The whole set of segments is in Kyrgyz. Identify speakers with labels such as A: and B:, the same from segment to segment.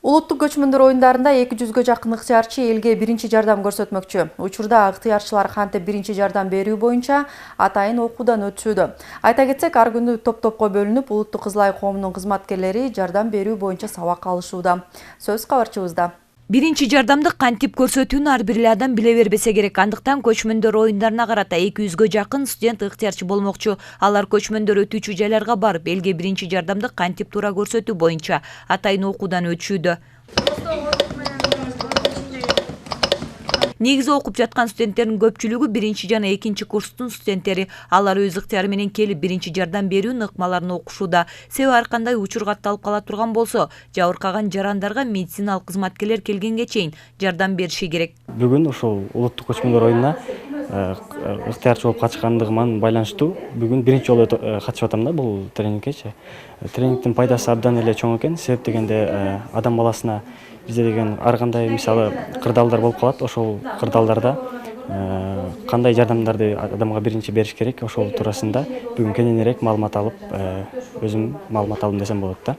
A: Улуттук көчмөндөр оюндарында 200ге жакын ыктыярчы элге биринчи жардам көрсөтмөкчү. Учурда ыктыярчылар кантип биринчи жардам берүү боюнча атайын окуудан өтүшүүдө. Айта кетсек, ар күнү топ-топко бөлүнүп, улуттук кызыл ай коомунун кызматкерлери жардам берүү боюнча сабак алышууда. Сөз кабарчыбызда.
B: Биринчи жардамды кантип көрсөтүүнү ар бир эле адам биле бербесе керек. Андыктан көчмөндөр оюндарына карата 200ге жакын студент ыктыярчы болмокчу. Алар көчмөндөр өтүүчү жайларга барып, элге биринчи жардамды кантип туура көрсөтүү боюнча атайын окуудан өтүшүүдө. Негизи окуп жаткан студенттердин көпчүлүгү биринчи жана экинчи курстун студенттери. Алар өз ыктыяры менен келип биринчи жардам берүүнүн ыкмаларын окушууда. Себеби ар кандай учур катталып кала турган болсо, жабыркаган жарандарга медициналык кызматкерлер келгенге чейин жардам бериши керек.
C: Бүгүн ушул улуттук көчмөндөр оюнуна ыктыярчы болуп катышкандыгыман байланыштуу бүгүн биринчи жолу катышып атам да бул тренингкечи. Тренингдин пайдасы абдан эле чоң экен. Себеп дегенде адам баласына бизде деген ар кандай мисалы кырдаалдар болуп калат. Ошол кырдаалдарда кандай жардамдарды адамга биринчи бериш керек, ошол туурасында бүгүн кененирээк маалымат алып, өзүм маалымат алдым десем болот да.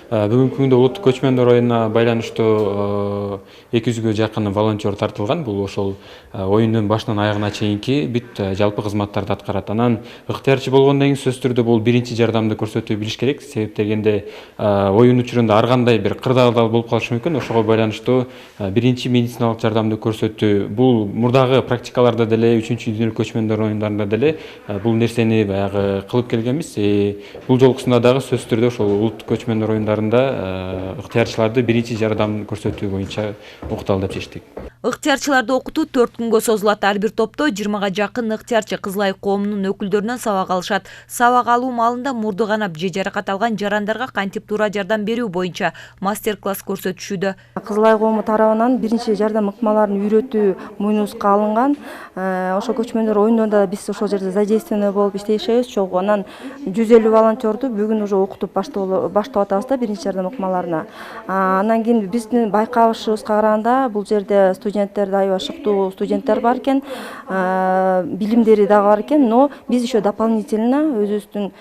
D: Бүгүнкү күндө улуттук көчмөндөр оюнуна байланыштуу 200ге жакын волонтер тартылган. Бул ошол оюндун башынан аягына чейинки бүт жалпы кызматтарды аткарат. Анан ыктыярчы болгондон кийин сөзсүз түрдө бул биринчи жардамды көрсөтүү билиш керек. Себеп дегенде оюн учурунда ар кандай бир кырдаалдар болуп калышы мүмкүн. Ошого байланыштуу биринчи медициналык жардамды көрсөтүү бул мурдагы практикаларда деле 3-дүйнөлүк көчмөндөр оюндарында деле бул нерсени баягы кылып келгенбиз. Бул жолкусунда дагы сөзсүз түрдө ошол улуттук көчмөндөр оюндарында ыктыярчыларды биринчи жардам көрсөтүү боюнча окуталы деп чечтик.
B: Ыктыярчыларды окутуу 4 күнгө созулат. Ар бир топто 20га жакын ыктыярчы кызыл ай коомунун өкүлдөрүнөн сабак алышат. Сабак алуу маалында мурду канап же жаракат алган жарандарга кантип туура жардам берүү боюнча мастер-класс көрсөтүшүүдө.
E: Кызыл ай коому тарабынан биринчи жардам ыкмаларын үйрөтүү муйнубузга алынган. Ошо көчмөндөр оюнунда биз ошол жерде задействованный болуп иштешебиз чогуу. Анан 150 волонтерду бүгүн уже окутуп баштап атабыз да биринчи жардам ыкмаларына. Анан кийин биздин байкашыбызга караганда бул жерде студенттерди аябай шыктуу студенттер бар экен, билимдери дагы бар экен, но биз еще дополнительно өзүбүздүн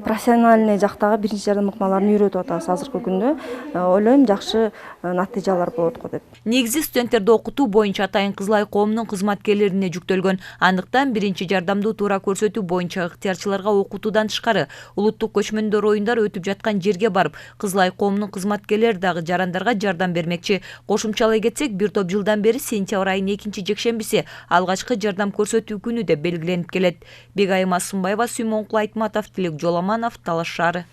E: профессиональный жактагы биринчи жардам ыкмаларын үйрөтүп атабыз азыркы күндө. Ойлойм жакшы натыйжалар болот го деп.
B: Негизи студенттерди окутуу боюнча атайын кызыл ай коомунун кызматкерлерине жүктөлгөн. Андыктан биринчи жардамды туура көрсөтүү боюнча ыктыярчыларга окутуудан тышкары улуттук көчмөндөр оюндар өтүп жаткан жерге барып, кызыл ай коомунун кызматкерлери дагы жарандарга жардам бермекчи. Кошумчалай кетсек, бир топ жылдан бери сентябрь айынын 2-жекшембиси алгачкы жардам көрсөтүү күнү деп белгиленип келет. Бегайым Асымбаева, Сүймөнкул Айтматов, Тилек Жоламанов, Талаш шаары.